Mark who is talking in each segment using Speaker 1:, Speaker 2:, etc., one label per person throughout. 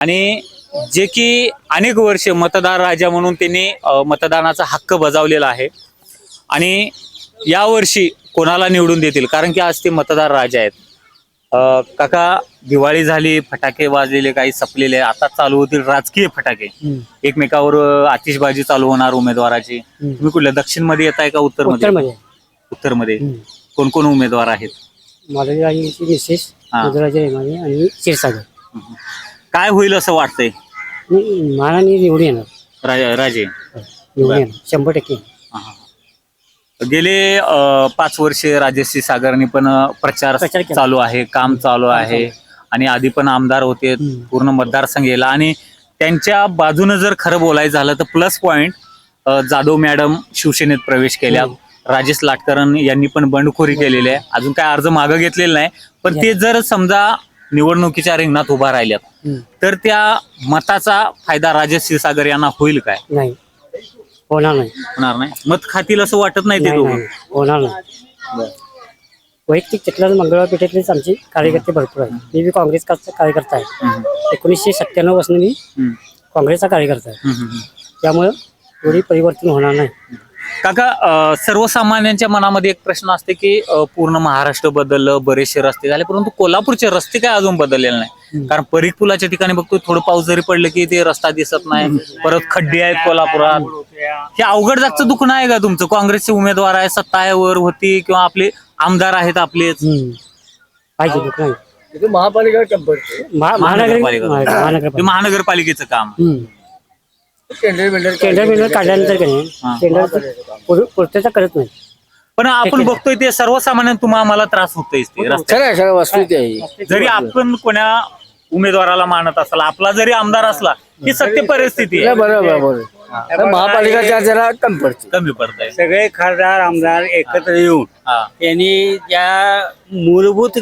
Speaker 1: आणि जे की अनेक वर्ष मतदार राजा म्हणून त्यांनी मतदानाचा हक्क बजावलेला आहे आणि यावर्षी कोणाला निवडून देतील, कारण की आज ते मतदार राजा आहेत. काका, दिवाळी झाली, फटाके वाजलेले, काही सपलेले, आता चालू होतील राजकीय फटाके. एकमेकावर आतिषबाजी चालू होणार उमेदवाराची. तुम्ही कुठल्या दक्षिण मध्ये येत आहे का उत्तर मध्ये? उत्तर मध्ये कोण कोण उमेदवार आहेत?
Speaker 2: माधवराजांची मिसेस मधुराजा रेमाने आणि क्षीरसागर.
Speaker 1: काय होईल असं वाटतंय?
Speaker 2: महाराणी निवडून येणार,
Speaker 1: राजे
Speaker 2: निवडून येणार 100%.
Speaker 1: गेले 5 वर्षे राजेश सागरनी पण प्रचार चालू आहे, काम चालू आहे आणि आधी पण आमदार होते, पूर्ण मतदारसंघ गेला. आणि त्यांच्या बाजूने जर खरं बोलायचं झालं तर प्लस पॉइंट, जाधव मॅडम शिवसेनेत प्रवेश केल्या, राजेश लाटकरन यांनी पण बंडखोरी केलेली आहे, अजून काय अर्ज मागं घेतलेला नाही. पण ते जर समजा निवडणुकीच्या रिंगणात उभा राहिल्यात तर त्या मताचा फायदा राजेश क्षीरसागर यांना होईल काय?
Speaker 2: नाही, होणार नाही.
Speaker 1: होणार नाही. मत खातील असं वाटत नाही ते दोघं?
Speaker 2: होणार नाही. वैयक्तिक चिखलात मंगळवार पेठेतलेच आमचे कार्यकर्ते भरपूर आहेत. मी बी काँग्रेसचा कार्यकर्ता आहे. 1997 पासून मी काँग्रेसचा कार्यकर्ता आहे. त्यामुळे एवढी परिवर्तन होणार नाही.
Speaker 1: काका, सर्वसामान्यांच्या मनामध्ये एक प्रश्न असते की पूर्ण महाराष्ट्र बदललं, बरेचसे रस्ते झाले, परंतु कोल्हापूरचे रस्ते काय अजून बदललेले नाही. कारण परीख पुलाच्या ठिकाणी बघतो थोडं पाऊस जरी पडलं की ते रस्ता दिसत नाही, परत खड्डे आहेत कोल्हापुरात. हे अवघड जागचं दुखणं आहे का तुमचं? काँग्रेसचे उमेदवार आहे, सत्ता आहे वर होती, किंवा आपले आमदार आहेत आपलेच,
Speaker 2: पाहिजे दुख नाही.
Speaker 1: महानगरपालिकेचं काम
Speaker 2: टेंडर काढल्यानंतर टेंडर पूर्तता करत नाही.
Speaker 1: पण आपण बघतोय ते सर्वसामान्य तुम्हाला त्रास होतोय जरी आपण कोणा उमेदवाराला मानत असला, आपला जरी आमदार असला, ही सत्य परिस्थिती आहे.
Speaker 3: बरोबर. महापालिका जरा
Speaker 1: कमी पडत.
Speaker 4: सगळे खासदार आमदार एकत्र येऊन यांनी ज्या मूलभूत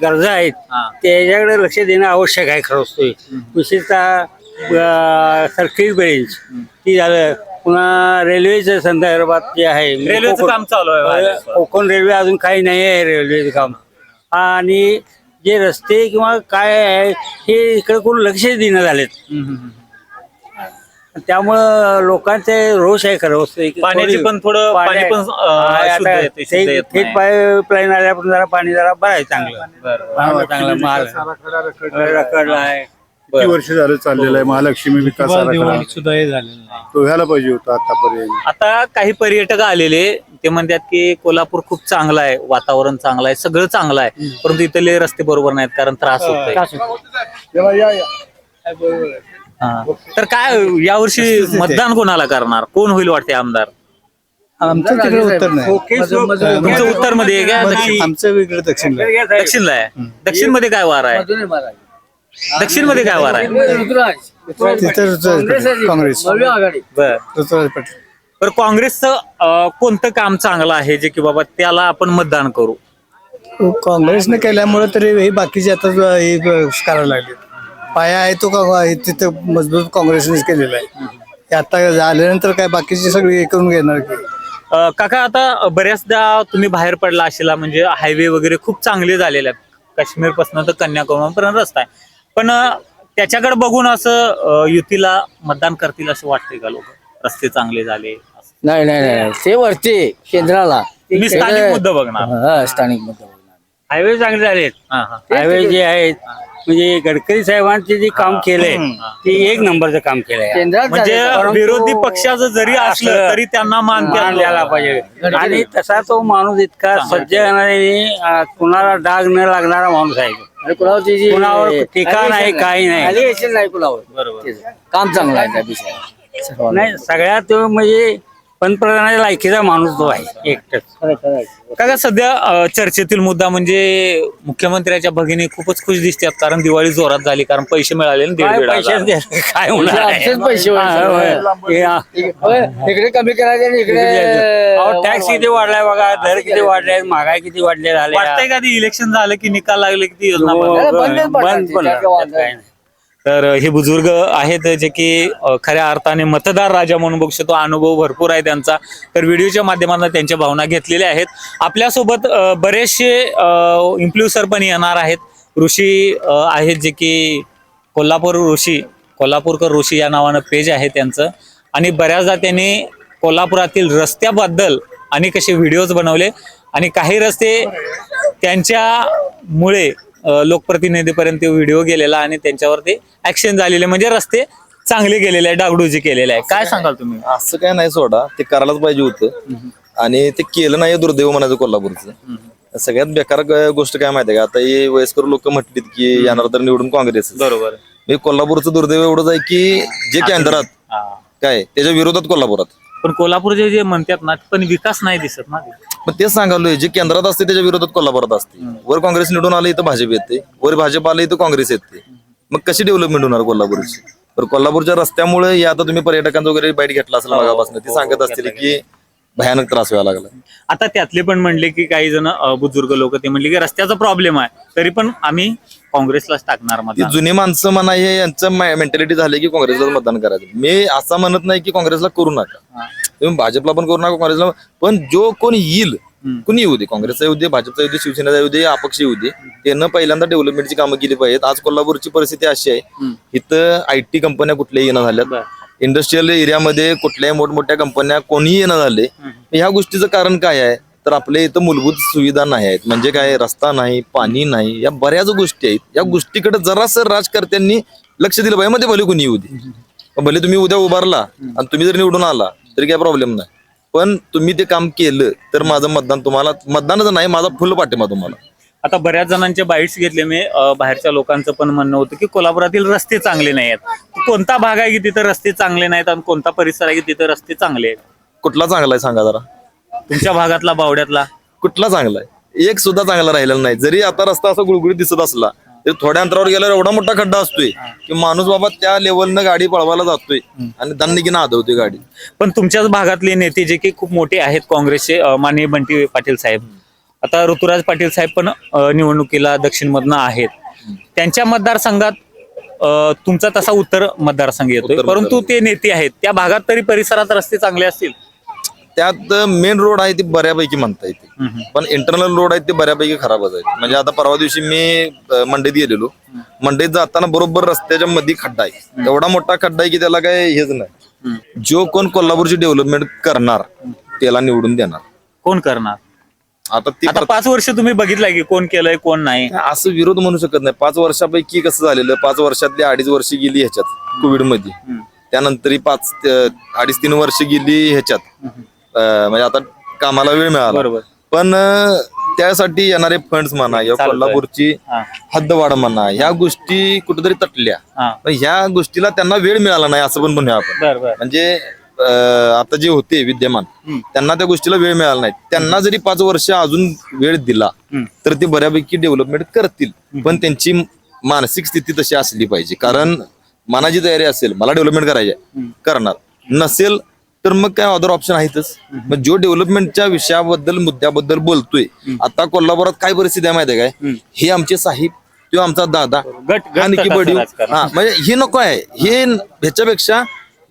Speaker 4: गरजा आहेत त्याच्याकडे लक्ष देणं आवश्यक आहे. खरं असतोय विशेषतः सर्किट बेंच ती झालं, पुन्हा रेल्वेच्या संदर्भात जे आहे
Speaker 1: रेल्वेचं काम चालू आहे.
Speaker 4: कोकण रेल्वे अजून काही नाही आहे रेल्वेचं काम. आणि जे रस्ते किंवा काय आहे हे इकडे कोण लक्ष देणं झालेत. त्यामुळं लोकांचे रोष आहे. खरं
Speaker 1: पाण्याची पण थोडं पाणी पण
Speaker 4: थेट पाईपलाईन आल्यापासून जरा पाणी जरा बरं आहे, चांगलं माल रखडला आहे.
Speaker 5: किती वर्ष झालं चाललेलं आहे महालक्ष्मी विकास आराखडा
Speaker 4: सुद्धा हे झालेलं नाही.
Speaker 5: तो व्हायला पाहिजे होता आतापर्यंत.
Speaker 1: आता काही पर्यटक आलेले ते म्हणतात की कोल्हापूर खूप चांगलं आहे, वातावरण चांगलं आहे, सगळं चांगलं आहे, परंतु इथले रस्ते बरोबर नाहीत कारण त्रास होतोय. तर काय यावर्षी मतदान कोणाला करणार? कोण होईल वाटते आमदार?
Speaker 3: आमचं तिकडे उत्तर नाही.
Speaker 1: तुमचं उत्तर मध्ये आहे का?
Speaker 3: आमचं वेगळं दक्षिणला.
Speaker 1: दक्षिणला आहे. दक्षिण मध्ये काय वार आहे? दक्षिण मध्ये काय वार आहे?
Speaker 3: काँग्रेस.
Speaker 1: बरं, काँग्रेसचं कोणतं काम चांगलं आहे जे की बाबा त्याला आपण मतदान करू?
Speaker 3: काँग्रेसने केल्यामुळे तरी हे बाकीचे आता हे करायला लागले. पाया आहे तो का तिथं मजबूत काँग्रेसनेच केलेला आहे. आता झाल्यानंतर काय बाकीचे सगळे करून घेणार की.
Speaker 1: काका, आता बऱ्याचदा तुम्ही बाहेर पडला असेल, म्हणजे हायवे वगैरे खूप चांगले झालेले आहेत, काश्मीर पासून तर कन्याकुमारी पर्यंत रस्ता आहे, पण त्याच्याकडे बघून असं युतीला मतदान करतील असं वाटतंय का? लोक रस्ते चांगले झाले?
Speaker 3: नाही ते वरती केंद्राला
Speaker 1: मी स्थानिक मुद्दा बघणार.
Speaker 3: स्थानिक मुद्दा बघणार.
Speaker 4: हायवे चांगले झालेत. हायवे जे आहेत म्हणजे गडकरी साहेबांचे जे काम केलंय ते एक नंबरचं काम केलंय.
Speaker 1: म्हणजे विरोधी पक्षाचं जरी असलं तरी त्यांना मान
Speaker 4: द्यायला पाहिजे. आणि तसा तो माणूस इतका सज्जन, कुणाला डाग न लागणारा माणूस आहे. कुणावर टीका नाही, काही नाही.
Speaker 1: बरोबर,
Speaker 3: काम चांगलं आहे.
Speaker 4: नाही, सगळ्यात म्हणजे पंतप्रधानाच्या लायकीचा माणूस तो आहे एकटाच.
Speaker 1: काका, सध्या चर्चेतील मुद्दा म्हणजे मुख्यमंत्र्याच्या भगिनी खूपच खुश दिसतात कारण दिवाळी जोरात झाली, कारण पैसे मिळाले
Speaker 4: काय होणार,
Speaker 3: इकडे कमी करायचे, इकडे
Speaker 4: टॅक्स किती वाढलाय बघा, दर किती वाढले, महागाई किती वाढले झाले.
Speaker 1: वाटतंय का इलेक्शन झालं की निकाल लागले की ती योजना
Speaker 4: बंद पण.
Speaker 1: तर हे बुजुर्ग आहेत जे की खऱ्या अर्थाने मतदार राजा म्हणून बघू शकतो, अनुभव भरपूर आहे त्यांचा. तर व्हिडिओच्या माध्यमातून त्यांच्या भावना घेतलेल्या आहेत. आपल्यासोबत बरेचसे इन्फ्लुएन्सर पण येणार आहेत. ऋषी आहेत जे की कोल्हापूरकर ऋषी या नावानं पेज आहे त्यांचं. आणि बऱ्याचदा त्यांनी कोल्हापुरातील रस्त्याबद्दल अनेक असे व्हिडिओज बनवले आणि काही रस्ते त्यांच्यामुळे लोकप्रतिनिधीपर्यंत व्हिडिओ गेलेला आणि त्यांच्यावर ते ऍक्शन झालेले, म्हणजे रस्ते चांगले गेलेले आहे, डागडुजी केलेले आहे. काय सांगाल तुम्ही?
Speaker 6: असं काय नाही, सोडा ते करायलाच पाहिजे होतं आणि ते केलं नाही, दुर्दैव म्हणायचं कोल्हापूरचं. सगळ्यात बेकार गोष्ट काय माहिती आहे का, आता हे वयस्कर लोक म्हटलीत की येणार तर निवडून काँग्रेस.
Speaker 1: बरोबर.
Speaker 6: म्हणजे कोल्हापूरचं दुर्दैव एवढंच आहे की जे केंद्रात काय त्याच्या विरोधात कोल्हापुरात.
Speaker 1: पण कोल्हापूरचे जे म्हणतात ना, पण विकास नाही दिसत ना.
Speaker 6: मग तेच सांगालोय, जे केंद्रात असते त्याच्या विरोधात कोल्हापुरात असते. वर काँग्रेस निवडून आलं इथं भाजप येते, वर भाजप आलं इथं काँग्रेस येते. मग कशी डेव्हलपमेंट होणार कोल्हापूरची? तर कोल्हापूरच्या रस्त्यामुळे हे आता तुम्ही पर्यटकांचा वगैरे बाईट घेतला असेल मागापासून, ते सांगत असतील की भयानक त्रास व्हायला लागला.
Speaker 1: आता त्यातले पण म्हणले की काही जण बुजुर्ग लोक ते म्हणले की रस्त्याचा प्रॉब्लेम आहे, तरी पण आम्ही काँग्रेसलाच टाकणार
Speaker 6: ती
Speaker 1: मतदान.
Speaker 6: जुनी माणसं म्हणा, हे यांचं मेंटॅलिटी झाली की काँग्रेसला मतदान करायचं. मी असं म्हणत नाही की काँग्रेसला करू नका, तुम्ही भाजपला पण करू नका, काँग्रेसला पण जो कोण येईल, कुणी येऊ दे, काँग्रेसचा येऊ दे, भाजपचा येऊ दे, शिवसेनेचा येऊ दे, अपक्ष येऊ दे, त्यानं पहिल्यांदा डेव्हलपमेंटची कामं केली पाहिजेत. आज कोल्हापूरची परिस्थिती अशी आहे, इथं IT कंपन्या कुठल्याही येणं झाल्यात, इंडस्ट्रीयल एरियामध्ये कुठल्याही मोठमोठ्या कंपन्या कोणीही येणं झाले. ह्या गोष्टीचं कारण काय आहे, तर आपल्या इथं मूलभूत सुविधा नाही आहेत. म्हणजे काय, रस्ता नाही, पाणी नाही, या बऱ्याच गोष्टी आहेत. या गोष्टीकडे जरासं राजकर्त्यांनी लक्ष दिलं पाहिजे. मध्ये भले कोणी येऊ दे, भले तुम्ही उद्या उभारला आणि तुम्ही जर निवडून आला तरी काय प्रॉब्लेम नाही, पण तुम्ही ते काम केलं तर माझं मतदान तुम्हाला, मतदानच नाही, माझा फुल पाठिंबा तुम्हाला.
Speaker 1: आता बऱ्याच जणांचे बाईट्स घेतले मी, बाहेरच्या लोकांचं पण म्हणणं होतं की कोल्हापुरातील रस्ते चांगले नाही आहेत. कोणता भाग आहे की तिथं रस्ते चांगले नाहीत आणि कोणता परिसर आहे की तिथं रस्ते चांगले आहेत?
Speaker 6: कुठला चांगला आहे सांगा जरा,
Speaker 1: तुमच्या भागातला, बावड्यातला
Speaker 6: कुठला चांगला आहे? एक सुद्धा चांगला राहिलेला नाही. जरी आता रस्ता असा गुळगुळीत दिसत असला तरी थोड्या अंतरावर गेल्यावर एवढा मोठा खड्डा असतोय की माणूस बाबा त्या लेवलनं गाडी पळवायला जातोय आणि दणकीनं आदवतोय गाडी.
Speaker 1: पण तुमच्याच भागातले नेते जे की खूप मोठे आहेत काँग्रेसचे, माननीय बंटी पाटील साहेब, आता ऋतुराज पाटील साहेब पण निवडणुकीला दक्षिण मधनं आहेत. त्यांच्या मतदारसंघात तुमचा तसा उत्तर मतदारसंघ येतोय, परंतु ते नेते आहेत त्या भागात तरी परिसरात रस्ते चांगले असतील.
Speaker 6: त्यात मेन रोड आहे ते बऱ्यापैकी म्हणता येते, पण इंटरनल रोड आहेत ते बऱ्यापैकी खराबच आहेत. म्हणजे आता परवा दिवशी मी मंडईत गेलेलो, मंडईत जाताना बरोबर रस्त्याच्या मध्ये खड्डा आहे, एवढा मोठा खड्डा आहे की त्याला काय हेच नाही. जो कोण कोल्हापूरची डेव्हलपमेंट करणार त्याला निवडून देणार.
Speaker 1: कोण करणार?
Speaker 6: आता ती
Speaker 1: आता 5 वर्ष तुम्ही बघितलंय की कोण केलंय कोण नाही.
Speaker 6: असं विरोध म्हणू शकत नाही. 5 वर्षापैकी कसं झालेलं, 5 वर्षातली 2.5 वर्ष गेली ह्याच्यात कोविड मध्ये, त्यानंतर 2.5-3 वर्ष गेली ह्याच्यात, म्हणजे आता कामाला वेळ मिळाला.
Speaker 1: बरोबर.
Speaker 6: पण त्यासाठी येणारे फंड्स म्हणा या कोल्हापूरची हद्दवाढ म्हणा, ह्या गोष्टी कुठेतरी तटल्या. पण ह्या गोष्टीला त्यांना वेळ मिळाला नाही असं पण म्हणूया आपण. म्हणजे आता जे होते विद्यमान त्यांना त्या गोष्टीला वेळ मिळाला नाही. त्यांना जरी 5 वर्ष अजून वेळ दिला तर ते बऱ्यापैकी डेव्हलपमेंट करतील. पण त्यांची मानसिक स्थिती तशी असली पाहिजे, कारण मनाची तयारी असेल, मला डेव्हलपमेंट करायची करणार, नसेल तर मग काय अदर ऑप्शन आहेतच. मग जो डेव्हलपमेंटच्या विषयाबद्दल मुद्द्याबद्दल बोलतोय, आता कोल्हापुरात काय परिस्थिती आहे माहिती आहे काय, हे आमचे साहेब, तो आमचा दादा, आणखी बडीव, म्हणजे हे नको आहे. हे ह्याच्यापेक्षा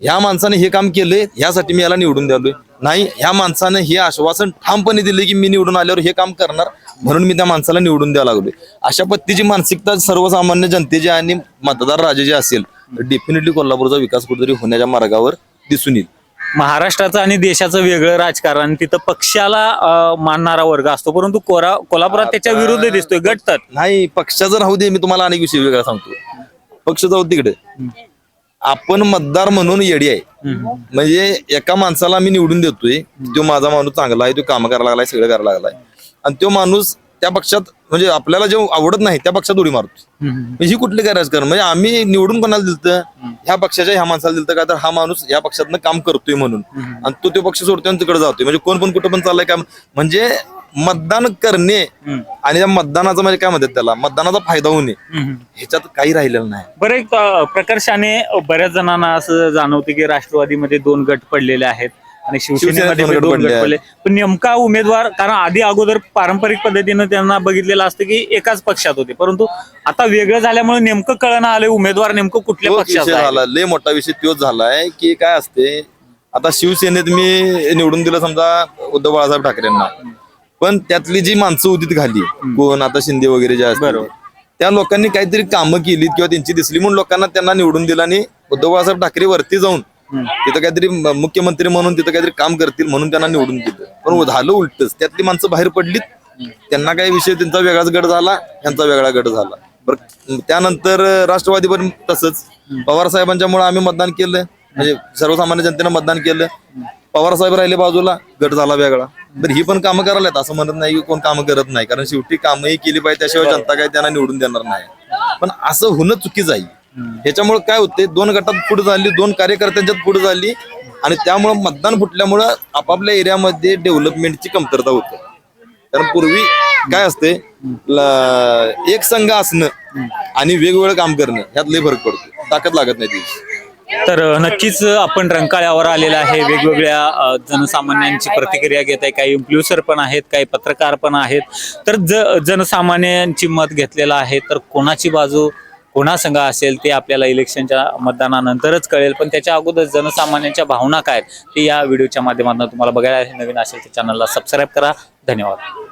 Speaker 6: ह्या माणसाने हे काम केलंय, ह्यासाठी मी याला निवडून द्यालोय. नाही, ह्या माणसाने हे आश्वासन ठामपणे दिले की मी निवडून आल्यावर हे काम करणार, म्हणून मी त्या माणसाला निवडून द्यायला लागलोय. अशा पद्धतीची मानसिकता सर्वसामान्य जनतेची आणि मतदार राजे जे असेल, डेफिनेटली कोल्हापूरचा विकास कुठेतरी होण्याच्या मार्गावर दिसून येईल.
Speaker 1: महाराष्ट्राचं आणि देशाचं वेगळं राजकारण, तिथं पक्षाला मानणारा वर्ग असतो, परंतु कोल्हापुरात त्याच्या विरुद्ध दिसतोय, गटतात.
Speaker 6: नाही, पक्षाचं राहू दे, मी तुम्हाला अनेक विषय वेगळा सांगतो. पक्ष जाऊ तिकडे, आपण मतदार म्हणून येडी आहे. म्हणजे एका माणसाला मी निवडून देतोय, तो माझा माणूस चांगला आहे, तो काम करायला लागलाय, सगळं करायला लागलाय, आणि तो माणूस त्या पक्षात म्हणजे आपल्याला जे आवडत नाही त्या पक्षात उडी मारतो. ही कुठली काय राजकारण? म्हणजे आम्ही निवडून कोणाला दिलतं, ह्या पक्षाच्या ह्या माणसाला दिलतं का, तर हा माणूस या पक्षातनं काम करतोय म्हणून, आणि तो पक्ष सोडतोय आणि तिकडे जातोय. म्हणजे कोण पण कुठं पण चाललाय काम. म्हणजे मतदान करणे आणि त्या मतदानाचा म्हणजे काय म्हणतात त्याला, मतदानाचा फायदा होणे, ह्याच्यात काही राहिलेलं नाही.
Speaker 1: बरं, एक प्रकर्षाने बऱ्याच जणांना असं जाणवतं की राष्ट्रवादीमध्ये 2 गट पडलेले आहेत आणि शिवसेनेमध्ये 2 गट पडले. पण नेमका उमेदवार, कारण आधी अगोदर पारंपरिक पद्धतीनं त्यांना बघितलेलं असतं की एकाच पक्षात होते, परंतु आता वेगळं झाल्यामुळे नेमकं कळणं आलं उमेदवार नेमकं कुठल्या पक्षात
Speaker 6: झाला. लय मोठा विषय तोच झालाय की काय असते, आता शिवसेनेत मी निवडून दिलं समजा उद्धव बाळासाहेब ठाकरेंना, पण त्यातली जी माणसं होती ती खाली, कोण आता शिंदे वगैरे जे असतात, त्या लोकांनी काहीतरी कामं केलीत किंवा त्यांची दिसली म्हणून लोकांना त्यांना निवडून दिलं आणि उद्धव बाळासाहेब ठाकरे वरती जाऊन तिथं काहीतरी मुख्यमंत्री म्हणून तिथं काहीतरी काम करतील म्हणून त्यांना निवडून दिलं. पण झालं उलटच, त्यातली माणसं बाहेर पडलीत, त्यांना काही विषय त्यांचा वेगळाच गट झाला, यांचा वेगळा गट झाला. बरं त्यानंतर राष्ट्रवादी पण तसंच, पवार साहेबांच्यामुळे आम्ही मतदान केलं, म्हणजे सर्वसामान्य जनतेनं मतदान केलं, पवार साहेब राहिले बाजूला, गट झाला वेगळा. तर ही पण कामं करायला असं म्हणत नाही की कोण कामं करत नाही, कारण शेवटी कामही केली पाहिजे, त्याशिवाय जनता काही त्यांना निवडून देणार नाही. पण असं होणं चुकीचं आहे. ह्याच्यामुळे काय होते, दोन गटात पुढे झाली, दोन कार्यकर्त्यांच्यात पुढे झाली आणि त्यामुळं मतदान फुटल्यामुळं आपापल्या एरियामध्ये डेव्हलपमेंटची कमतरता होते. कारण पूर्वी काय असते, एक संघ असणं आणि वेगवेगळं काम करणं ह्यात लय फरक पडतो, ताकद लागत नाही त्याची.
Speaker 1: तर नक्कीच आपण रंकाळ्यावर आलेला आहे, वेगवेगळ्या जनसामान्यांची प्रतिक्रिया घेत आहे, काही इन्फ्लुएन्सर पण आहेत, काही पत्रकार पण आहेत. तर जनसामान्यांची मत घेतलेलं आहे, तर कोणाची बाजू कोणासंघ असेल ते आपल्याला इलेक्शनच्या मतदानानंतरच कळेल. पण त्याच्या अगोदर जनसामान्यांच्या भावना काय आहेत ते या व्हिडिओच्या माध्यमातून तुम्हाला बघायला नवीन असेल तर चॅनलला सबस्क्राईब करा. धन्यवाद.